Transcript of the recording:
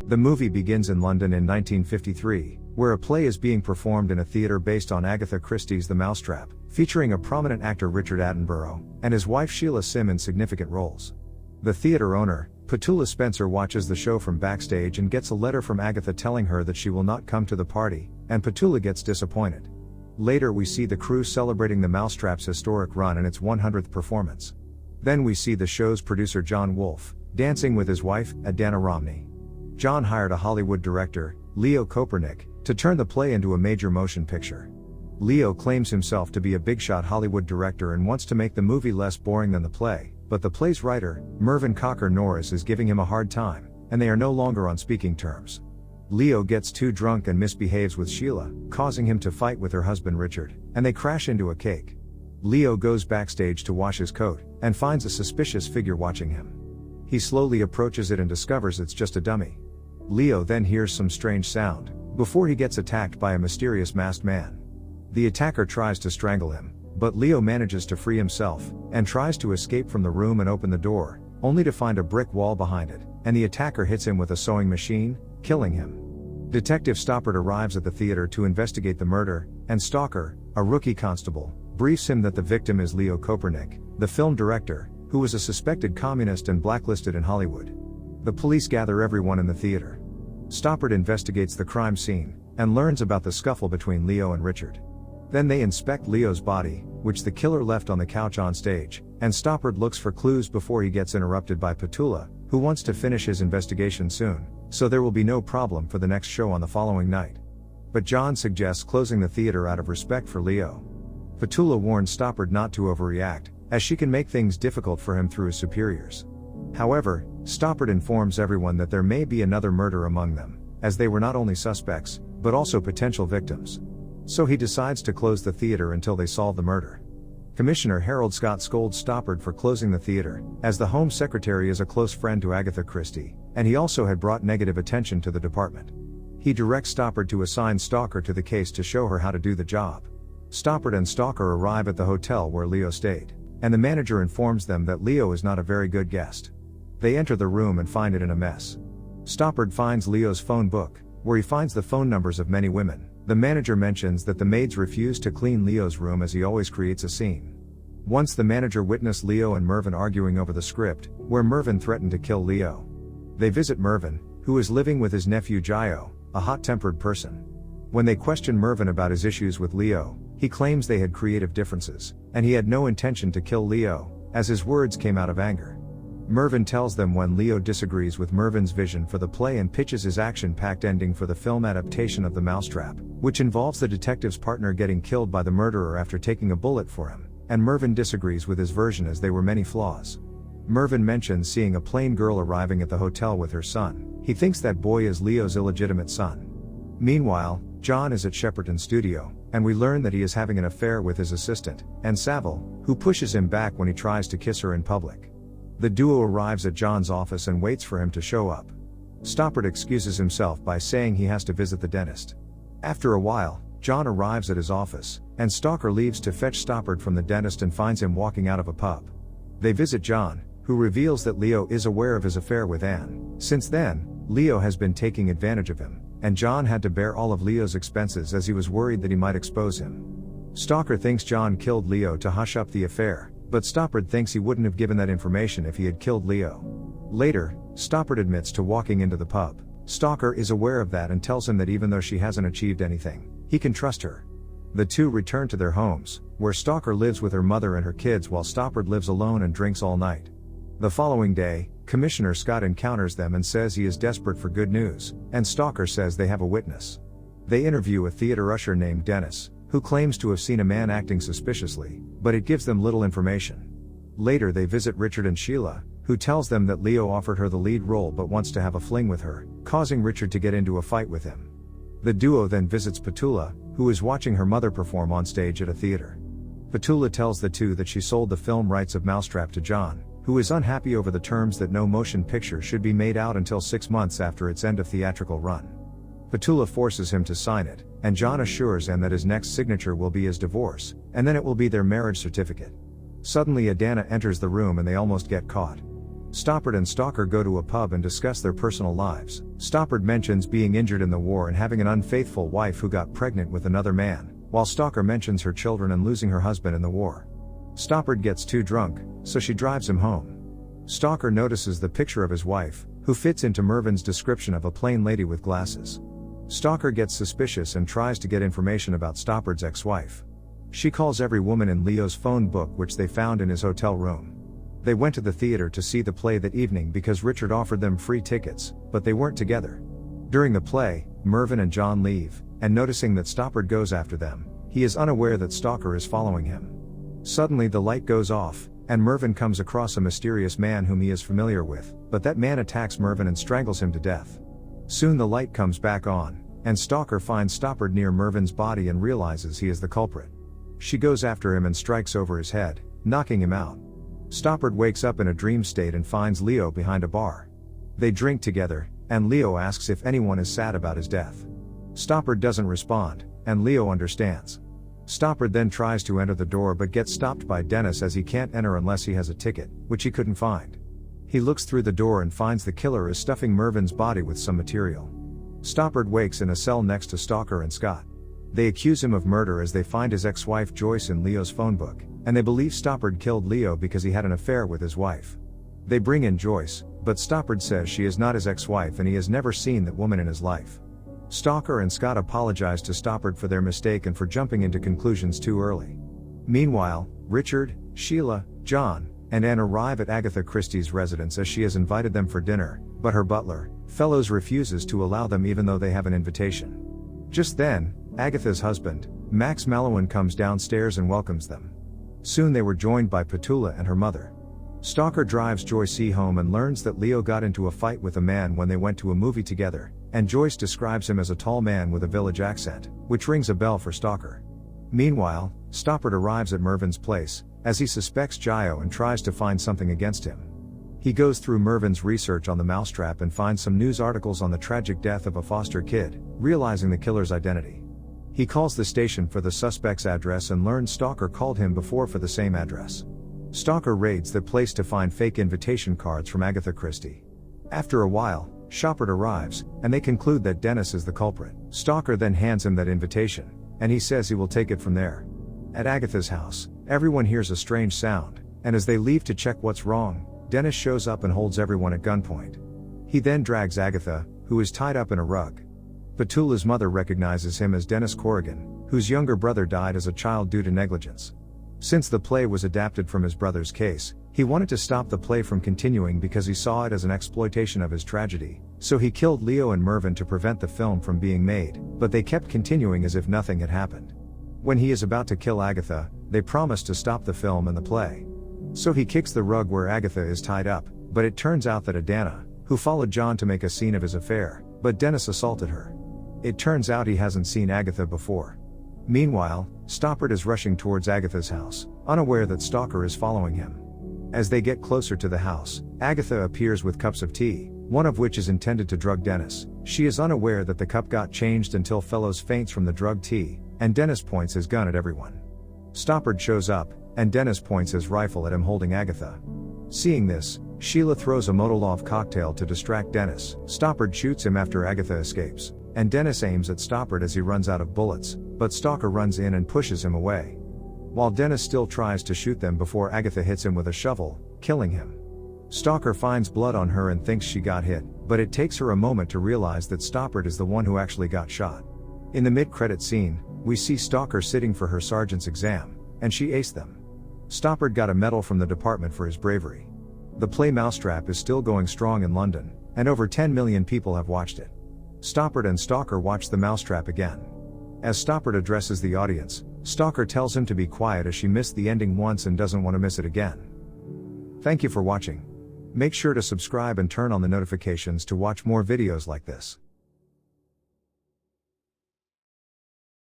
The movie begins in London in 1953, where a play is being performed in a theatre based on Agatha Christie's The Mousetrap, featuring a prominent actor Richard Attenborough, and his wife Sheila Sim in significant roles. The theatre owner, Petula Spencer, watches the show from backstage and gets a letter from Agatha telling her that she will not come to the party, and Petula gets disappointed. Later we see the crew celebrating The Mousetrap's historic run and its 100th performance. Then we see the show's producer John Wolfe, dancing with his wife, Adana Romney. John hired a Hollywood director, Leo Kopernik, to turn the play into a major motion picture. Leo claims himself to be a big-shot Hollywood director and wants to make the movie less boring than the play, but the play's writer, Mervyn Cocker Norris, is giving him a hard time, and they are no longer on speaking terms. Leo gets too drunk and misbehaves with Sheila, causing him to fight with her husband Richard, and they crash into a cake. Leo goes backstage to wash his coat, and finds a suspicious figure watching him. He slowly approaches it and discovers it's just a dummy. Leo then hears some strange sound, before he gets attacked by a mysterious masked man. The attacker tries to strangle him, but Leo manages to free himself, and tries to escape from the room and open the door, only to find a brick wall behind it, and the attacker hits him with a sewing machine, killing him. Detective Stoppard arrives at the theater to investigate the murder, and Stalker, a rookie constable, briefs him that the victim is Leo Kopernik, the film director, who was a suspected communist and blacklisted in Hollywood. The police gather everyone in the theater. Stoppard investigates the crime scene, and learns about the scuffle between Leo and Richard. Then they inspect Leo's body, which the killer left on the couch on stage, and Stoppard looks for clues before he gets interrupted by Petula, who wants to finish his investigation soon, so there will be no problem for the next show on the following night. But John suggests closing the theater out of respect for Leo. Petula warns Stoppard not to overreact, as she can make things difficult for him through his superiors. However, Stoppard informs everyone that there may be another murder among them, as they were not only suspects, but also potential victims. So he decides to close the theater until they solve the murder. Commissioner Harold Scott scolds Stoppard for closing the theater, as the Home Secretary is a close friend to Agatha Christie, and he also had brought negative attention to the department. He directs Stoppard to assign Stalker to the case to show her how to do the job. Stoppard and Stalker arrive at the hotel where Leo stayed, and the manager informs them that Leo is not a very good guest. They enter the room and find it in a mess. Stoppard finds Leo's phone book, where he finds the phone numbers of many women. The manager mentions that the maids refuse to clean Leo's room as he always creates a scene. Once the manager witnessed Leo and Mervyn arguing over the script, where Mervyn threatened to kill Leo. They visit Mervyn, who is living with his nephew Gio, a hot-tempered person. When they question Mervyn about his issues with Leo, he claims they had creative differences, and he had no intention to kill Leo, as his words came out of anger. Mervyn tells them when Leo disagrees with Mervyn's vision for the play and pitches his action-packed ending for the film adaptation of The Mousetrap, which involves the detective's partner getting killed by the murderer after taking a bullet for him, and Mervyn disagrees with his version as there were many flaws. Mervyn mentions seeing a plain girl arriving at the hotel with her son. He thinks that boy is Leo's illegitimate son. Meanwhile, John is at Shepperton's studio, and we learn that he is having an affair with his assistant, Anne Saville, who pushes him back when he tries to kiss her in public. The duo arrives at John's office and waits for him to show up. Stoppard excuses himself by saying he has to visit the dentist. After a while, John arrives at his office, and Stalker leaves to fetch Stoppard from the dentist and finds him walking out of a pub. They visit John, who reveals that Leo is aware of his affair with Anne. Since then, Leo has been taking advantage of him, and John had to bear all of Leo's expenses as he was worried that he might expose him. Stalker thinks John killed Leo to hush up the affair, but Stoppard thinks he wouldn't have given that information if he had killed Leo. Later, Stoppard admits to walking into the pub. Stalker is aware of that and tells him that even though she hasn't achieved anything, he can trust her. The two return to their homes, where Stalker lives with her mother and her kids while Stoppard lives alone and drinks all night. The following day, Commissioner Scott encounters them and says he is desperate for good news, and Stalker says they have a witness. They interview a theater usher named Dennis, who claims to have seen a man acting suspiciously, but it gives them little information. Later they visit Richard and Sheila, who tells them that Leo offered her the lead role but wants to have a fling with her, causing Richard to get into a fight with him. The duo then visits Petula, who is watching her mother perform on stage at a theater. Petula tells the two that she sold the film rights of Mousetrap to John, who is unhappy over the terms that no motion picture should be made out until 6 months after its end of theatrical run. Petula forces him to sign it, and John assures Anne that his next signature will be his divorce, and then it will be their marriage certificate. Suddenly Adana enters the room and they almost get caught. Stoppard and Stalker go to a pub and discuss their personal lives. Stoppard mentions being injured in the war and having an unfaithful wife who got pregnant with another man, while Stalker mentions her children and losing her husband in the war. Stoppard gets too drunk, so she drives him home. Stalker notices the picture of his wife, who fits into Mervin's description of a plain lady with glasses. Stalker gets suspicious and tries to get information about Stoppard's ex-wife. She calls every woman in Leo's phone book, which they found in his hotel room. They went to the theater to see the play that evening because Richard offered them free tickets, but they weren't together. During the play, Mervin and John leave, and noticing that Stoppard goes after them, he is unaware that Stalker is following him. Suddenly the light goes off, and Mervin comes across a mysterious man whom he is familiar with, but that man attacks Mervin and strangles him to death. Soon the light comes back on, and Stalker finds Stoppard near Mervin's body and realizes he is the culprit. She goes after him and strikes over his head, knocking him out. Stoppard wakes up in a dream state and finds Leo behind a bar. They drink together, and Leo asks if anyone is sad about his death. Stoppard doesn't respond, and Leo understands. Stoppard then tries to enter the door but gets stopped by Dennis as he can't enter unless he has a ticket, which he couldn't find. He looks through the door and finds the killer is stuffing Mervin's body with some material. Stoppard wakes in a cell next to Stalker and Scott. They accuse him of murder as they find his ex-wife Joyce in Leo's phone book, and they believe Stoppard killed Leo because he had an affair with his wife. They bring in Joyce, but Stoppard says she is not his ex-wife and he has never seen that woman in his life. Stalker and Scott apologize to Stoppard for their mistake and for jumping into conclusions too early. Meanwhile, Richard, Sheila, John, and Anne arrive at Agatha Christie's residence as she has invited them for dinner, but her butler, Fellows, refuses to allow them even though they have an invitation. Just then, Agatha's husband, Max Mallowan, comes downstairs and welcomes them. Soon they were joined by Petula and her mother. Stalker drives Joyce home and learns that Leo got into a fight with a man when they went to a movie together, and Joyce describes him as a tall man with a village accent, which rings a bell for Stalker. Meanwhile, Stoppard arrives at Mervin's place, as he suspects Gio and tries to find something against him. He goes through Mervin's research on the mousetrap and finds some news articles on the tragic death of a foster kid, realizing the killer's identity. He calls the station for the suspect's address and learns Stalker called him before for the same address. Stalker raids the place to find fake invitation cards from Agatha Christie. After a while, Stoppard arrives, and they conclude that Dennis is the culprit. Stalker then hands him that invitation, and he says he will take it from there. At Agatha's house, everyone hears a strange sound, and as they leave to check what's wrong, Dennis shows up and holds everyone at gunpoint. He then drags Agatha, who is tied up in a rug. Petula's mother recognizes him as Dennis Corrigan, whose younger brother died as a child due to negligence. Since the play was adapted from his brother's case, he wanted to stop the play from continuing because he saw it as an exploitation of his tragedy, so he killed Leo and Mervin to prevent the film from being made, but they kept continuing as if nothing had happened. When he is about to kill Agatha, they promise to stop the film and the play. So he kicks the rug where Agatha is tied up, but it turns out that Adana, who followed John to make a scene of his affair, but Dennis assaulted her. It turns out he hasn't seen Agatha before. Meanwhile, Stoppard is rushing towards Agatha's house, unaware that Stalker is following him. As they get closer to the house, Agatha appears with cups of tea, one of which is intended to drug Dennis. She is unaware that the cup got changed until Fellows faints from the drugged tea, and Dennis points his gun at everyone. Stoppard shows up, and Dennis points his rifle at him holding Agatha. Seeing this, Sheila throws a Molotov cocktail to distract Dennis. Stoppard shoots him after Agatha escapes, and Dennis aims at Stoppard as he runs out of bullets, but Stalker runs in and pushes him away. While Dennis still tries to shoot them before Agatha hits him with a shovel, killing him. Stalker finds blood on her and thinks she got hit, but it takes her a moment to realize that Stoppard is the one who actually got shot. In the mid-credit scene, we see Stalker sitting for her sergeant's exam, and she aced them. Stoppard got a medal from the department for his bravery. The play Mousetrap is still going strong in London, and over 10 million people have watched it. Stoppard and Stalker watch the Mousetrap again. As Stoppard addresses the audience, Stalker tells him to be quiet as she missed the ending once and doesn't want to miss it again. Thank you for watching. Make sure to subscribe and turn on the notifications to watch more videos like this.